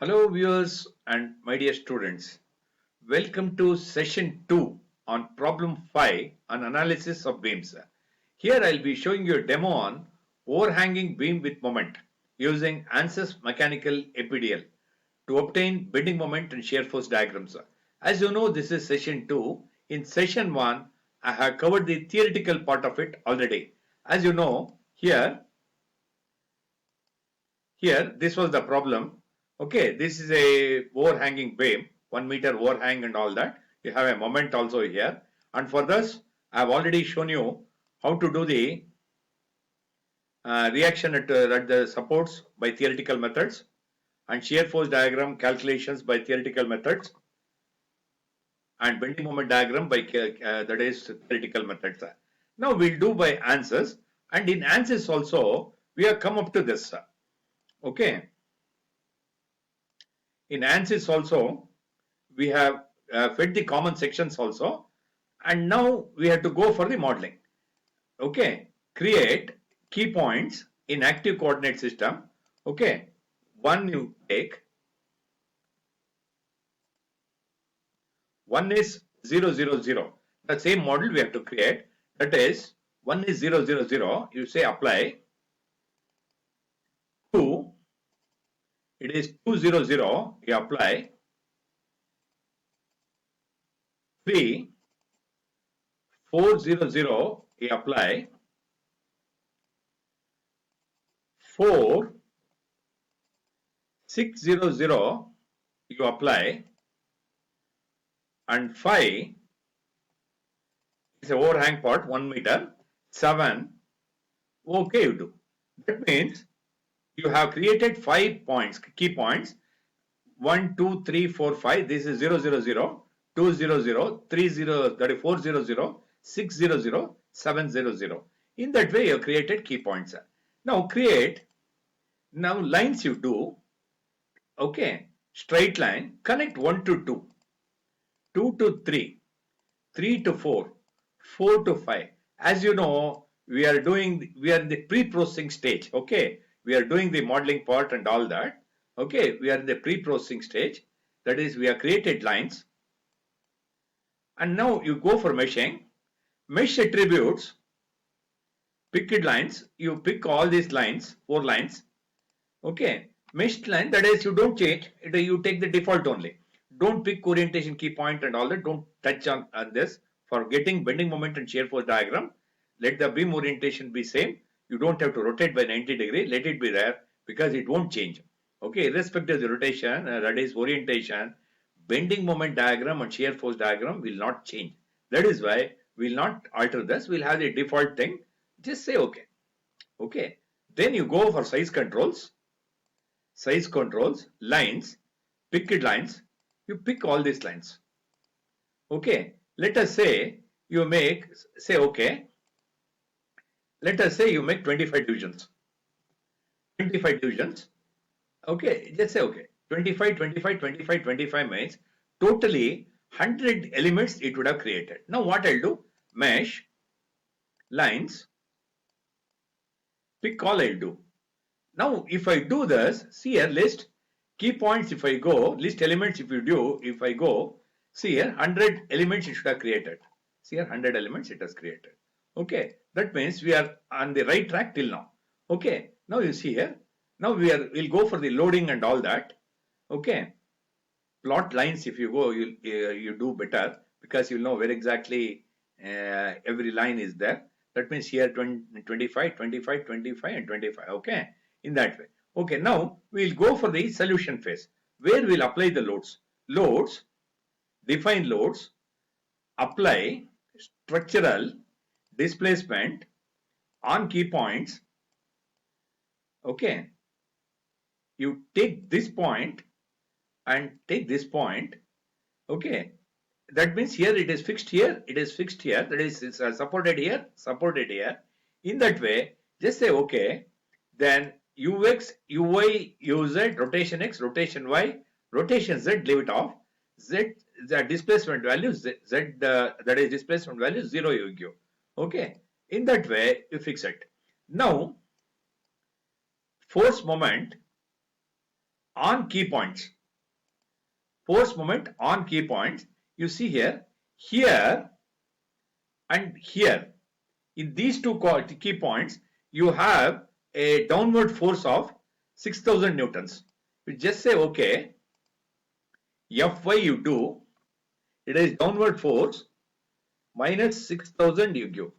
Hello viewers and my dear students. Welcome to session 2 on problem 5 on analysis of beams. Here I'll be showing you a demo on overhanging beam with moment using Ansys Mechanical APDL to obtain bending moment and shear force diagrams. As you know, this is session 2. In session 1 I have covered the theoretical part of it already. As you know, here this was the problem. Okay, this is a overhanging beam, 1 meter overhang and all that. You have a moment also here, and for this I have already shown you how to do the reaction at the supports by theoretical methods and shear force diagram calculations by theoretical methods and bending moment diagram by that is theoretical methods. Now we'll do by Ansys, and in Ansys also we have come up to this. Okay, in Ansys also we have fed the common sections also, and now we have to go for the modeling. Okay, create key points in active coordinate system. Okay, one you take, one is 0 0 0. The same model we have to create, that is one is 0 0 0. You say apply. 2, it is 2 0 0. You apply. 3, 4 0 0. You apply. 4, 6 0 0. You apply. And 5 is a overhang part 1 meter. 7, okay, you do. That means you have created 5 points, key points. 1 2 3 4 5. This is 0 0 0, 2 0 0, 3 0, that is 4 0 0, 6 0 0, 7 0 0. In that way you have created key points. Now create, now lines you do. Okay, straight line, connect 1 to 2, 2 to 3, 3 to 4, 4 to 5. As you know, we are in the pre-processing stage. Okay, we are doing the modeling part and all that. Okay, we are in the pre-processing stage. That is, we have created lines. And now you go for meshing. Mesh attributes, picked lines. You pick all these lines, 4 lines. Okay, meshed line, that is, you don't change. You take the default only. Don't pick orientation key point and all that. Don't touch on this. For getting bending moment and shear force diagram, let the beam orientation be same. You don't have to rotate by 90 degree. Let it be there because it won't change. Okay, irrespective of the rotation, that is orientation, bending moment diagram and shear force diagram will not change. That is why we will not alter this. We'll have the default thing. Just say okay. Okay. Then you go for size controls, lines, picked lines. You pick all these lines. Okay. Let us say you make, say okay. Let us say you make 25 divisions. 25 divisions. Okay, just say okay. 25, 25, 25, 25 means totally 100 elements it would have created. Now what I'll do? Mesh, lines, pick all I'll do. Now if I do this, see here list, key points if I go, list elements if I go, see here 100 elements it should have created. See here 100 elements it has created. Okay, that means we are on the right track till now. Okay, now you see here, now we'll go for the loading and all that. Okay, plot lines if you go, you do better because you know where exactly every line is there. That means here 20, 25, 25, 25 and 25. Okay, in that way. Okay, now we'll go for the solution phase where we'll apply the loads. Loads, define loads, apply structural displacement on key points. Okay, you take this point and take this point. Okay, that means here it is fixed here, it is fixed here, that is it's supported here, supported here. In that way, just say okay. Then ux, uy, uz, rotation x, rotation y, rotation z, leave it off. Z, the displacement value, z, that is displacement value 0 you give. Okay, in that way you fix it. Now force moment on key points. Force moment on key points. You see here, here and here. In these two key points, you have a downward force of 6000 newtons. You just say okay, Fy you do, it is downward force minus 6000 you give.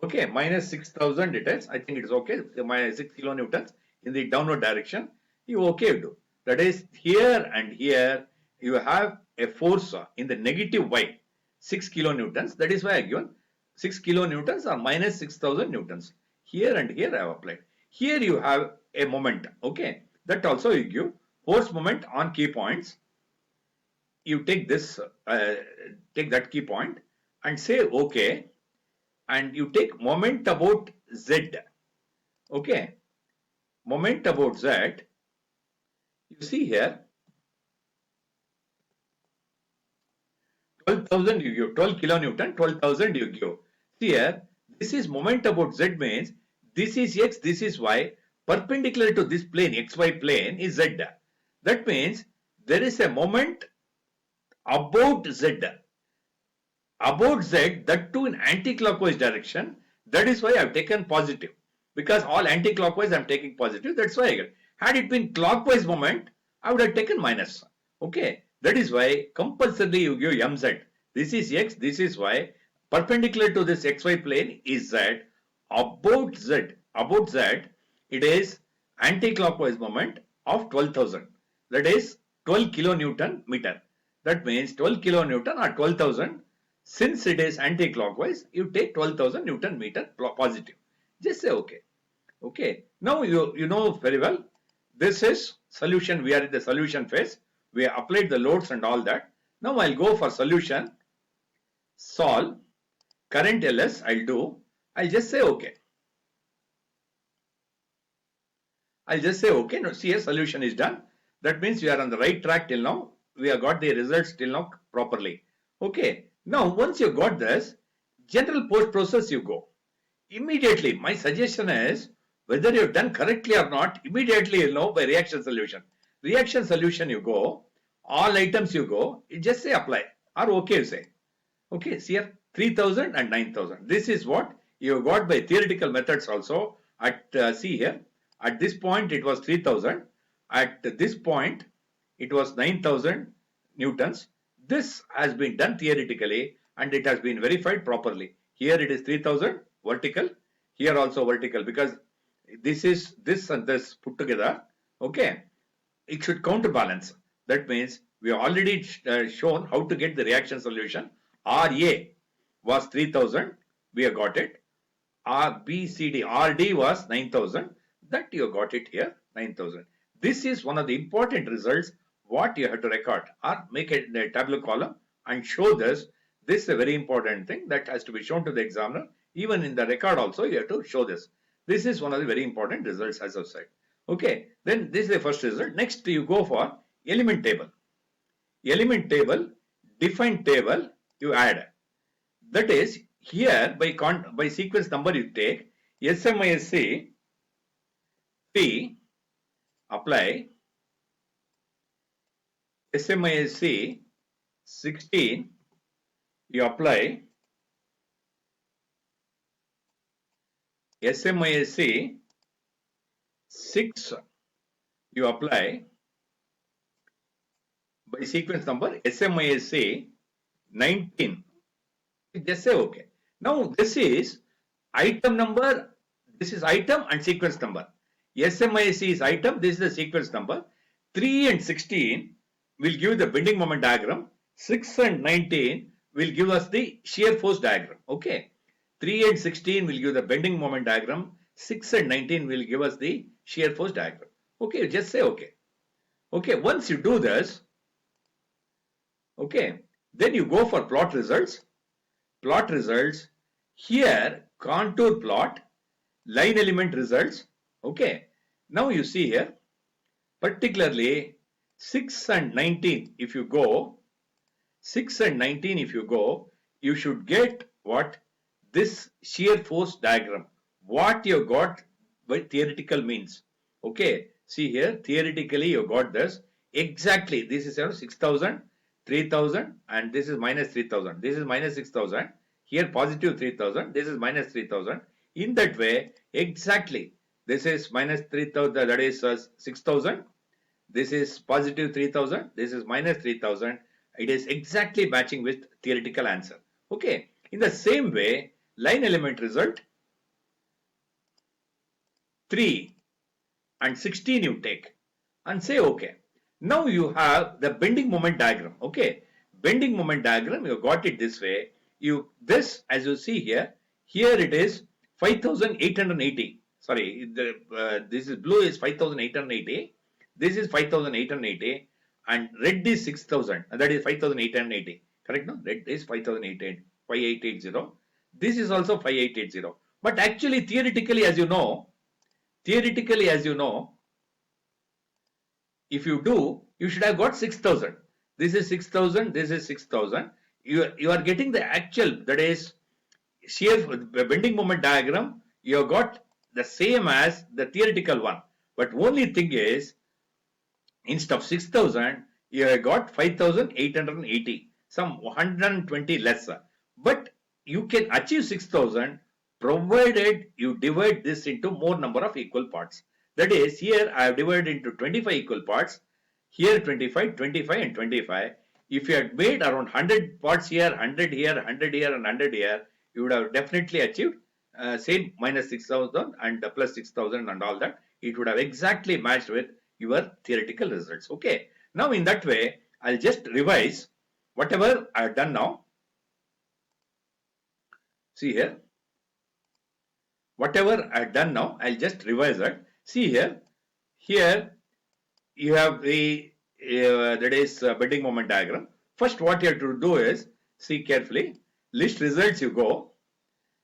Okay, minus 6000 it is, I think it is okay, minus 6 kilonewtons in the downward direction, you okay do. That is here and here you have a force in the negative y, 6 kilonewtons, that is why I given 6 kilonewtons or minus 6000 newtons. Here and here I have applied. Here you have a moment, okay, that also you give force moment on key points. You take this, take that key point and say okay, and you take moment about z, okay, moment about z, you see here 12,000 you give, 12 kilonewton, 12,000 you give. See here, this is moment about z means this is x, this is y, perpendicular to this plane, xy plane is z. That means there is a moment about z, that too in anti-clockwise direction. That is why I have taken positive, because all anti-clockwise I am taking positive, that's why I get. Had it been clockwise moment, I would have taken minus. Okay, that is why compulsorily you give mz. This is x, this is y, perpendicular to this xy plane is z. About z, it is anti-clockwise moment of 12,000. That is 12 kilonewton meter. That means 12 kilonewton or 12,000. Since it is anti-clockwise, you take 12,000 Newton meter positive. Just say okay. Okay. Now you know very well. This is solution. We are in the solution phase. We have applied the loads and all that. Now I'll go for solution. Solve. Current LS I'll do. I'll just say okay. I'll just say okay. Now see, a solution is done. That means we are on the right track till now. We have got the results till now properly. Okay. Now, once you got this, general post-process you go. Immediately, my suggestion is, whether you've done correctly or not, immediately you'll know by reaction solution. Reaction solution you go, all items you go, you just say apply or okay you say. Okay, see here, 3000 and 9000. This is what you got by theoretical methods also. At see here, at this point it was 3000. At this point, it was 9000 newtons. This has been done theoretically and it has been verified properly. Here it is 3000 vertical, here also vertical, because this is this and this put together. Okay, it should counterbalance. That means we have already shown how to get the reaction solution. RA was 3000, we have got it. RBCD, RD was 9000, that you have got it here, 9000. This is one of the important results what you have to record, or make it a tableau column and show this. This is a very important thing that has to be shown to the examiner. Even in the record also you have to show this. This is one of the very important results as I've said. Okay, then this is the first result. Next you go for element table. Element table, defined table you add. That is here by sequence number you take SMISC P, apply SMISC 16, you apply SMISC 6, you apply by sequence number SMISC 19. Just say okay. Now this is item number, this is item and sequence number. SMISC is item, this is the sequence number. 3 and 16 will give the bending moment diagram. 6 and 19 will give us the shear force diagram. Okay. 3 and 16 will give the bending moment diagram. 6 and 19 will give us the shear force diagram. Okay, just say okay. Okay, once you do this, okay, then you go for plot results. Plot results, here contour plot, line element results. Okay, now you see here, particularly 6 and 19 if you go, 6 and 19 if you go, you should get what? This shear force diagram. What you got by theoretical means. Okay, See here, theoretically you got this. Exactly, this is 6,000, 3,000 and this is minus 3,000. This is minus 6,000. Here positive 3,000. This is minus 3,000. In that way, exactly, this is minus 3,000, that is 6,000. This is positive 3,000. This is minus 3,000. It is exactly matching with theoretical answer. Okay. In the same way, line element result 3 and 16 you take and say okay. Now you have the bending moment diagram. Okay. Bending moment diagram, you got it this way. This, as you see here, here it is 5,880. Sorry, this is blue is 5,880. This is 5,880 and red is 6,000. That is 5,880. Correct? No? Red is 5,880. This is also 5,880. But actually, theoretically, as you know, if you do, you should have got 6,000. This is 6,000. This is 6,000. You are getting the actual, that is shear bending moment diagram. You have got the same as the theoretical one. But only thing is, instead of 6,000, you have got 5,880, some 120 less. But you can achieve 6,000 provided you divide this into more number of equal parts. That is, here I have divided into 25 equal parts. Here 25, 25 and 25. If you had made around 100 parts here, 100 here, 100 here and 100 here, you would have definitely achieved same minus 6,000 and plus 6,000 and all that. It would have exactly matched with your theoretical results. Okay. Now in that way, I'll just revise whatever I have done now. See here. Whatever I have done now, I'll just revise it. See here. Here you have the that is bending moment diagram. First, what you have to do is see carefully. List results you go.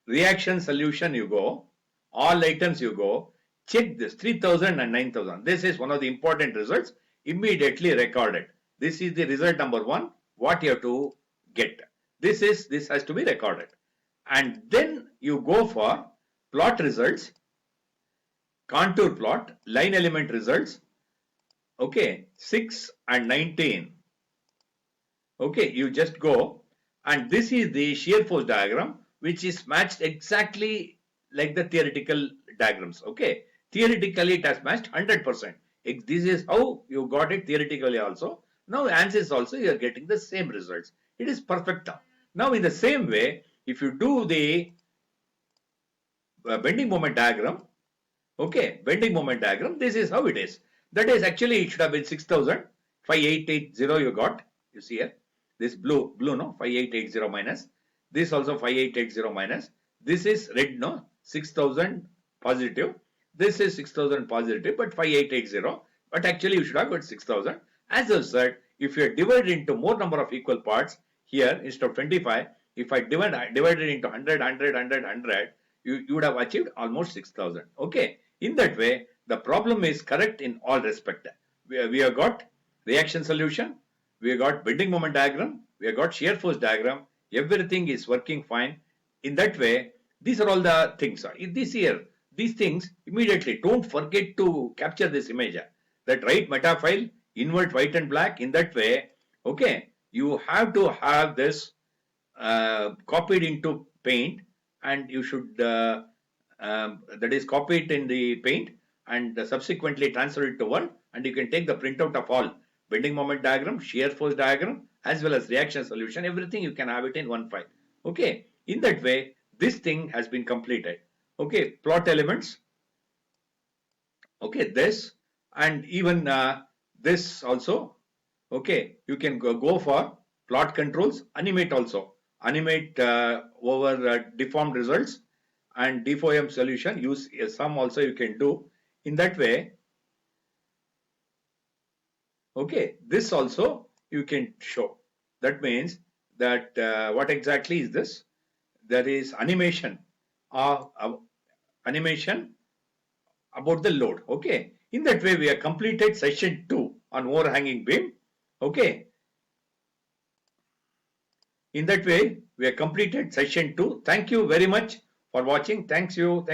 Reaction solution you go. All items you go. Check this 3,000 and 9,000. This is one of the important results. Immediately recorded. This is the result number 1. What you have to get. This has to be recorded. And then you go for plot results, contour plot, line element results. Okay, 6 and 19. Okay, you just go, and this is the shear force diagram, which is matched exactly like the theoretical diagrams. Okay, theoretically it has matched 100%. This is how you got it theoretically also. Now Ansys also you are getting the same results. It is perfect. Now in the same way, if you do the bending moment diagram, okay, bending moment diagram, this is how it is. That is actually it should have been 6,000, 5,880 you got. You see here, this blue no, 5,880 minus. This also 5,880 minus. This is red no, 6,000 positive. This is 6,000 positive, but 5,880. But actually you should have got 6,000. As I said, if you are divided into more number of equal parts, here instead of 25, if I divided into 100, 100, 100, 100, you would have achieved almost 6,000. Okay. In that way, the problem is correct in all respect. We have got reaction solution, we have got bending moment diagram, we have got shear force diagram, everything is working fine. In that way, these are all the things. These things immediately don't forget to capture this image. That right meta file, invert white and black. In that way, okay, you have to have this copied into Paint, and you should that is copy it in the Paint and subsequently transfer it to Word, and you can take the printout of all bending moment diagram, shear force diagram, as well as reaction solution. Everything you can have it in one file. Okay, in that way, this thing has been completed. Okay, plot elements. Okay, this and even this also. Okay, you can go for plot controls, animate also. Animate over deformed results and deform solution. Use some also you can do. In that way, okay, this also you can show. That means that what exactly is this? There is animation animation about the load. Okay, in that way we have completed session 2 on overhanging beam. Okay, in that way we have completed session 2. Thank you very much for watching. Thank you.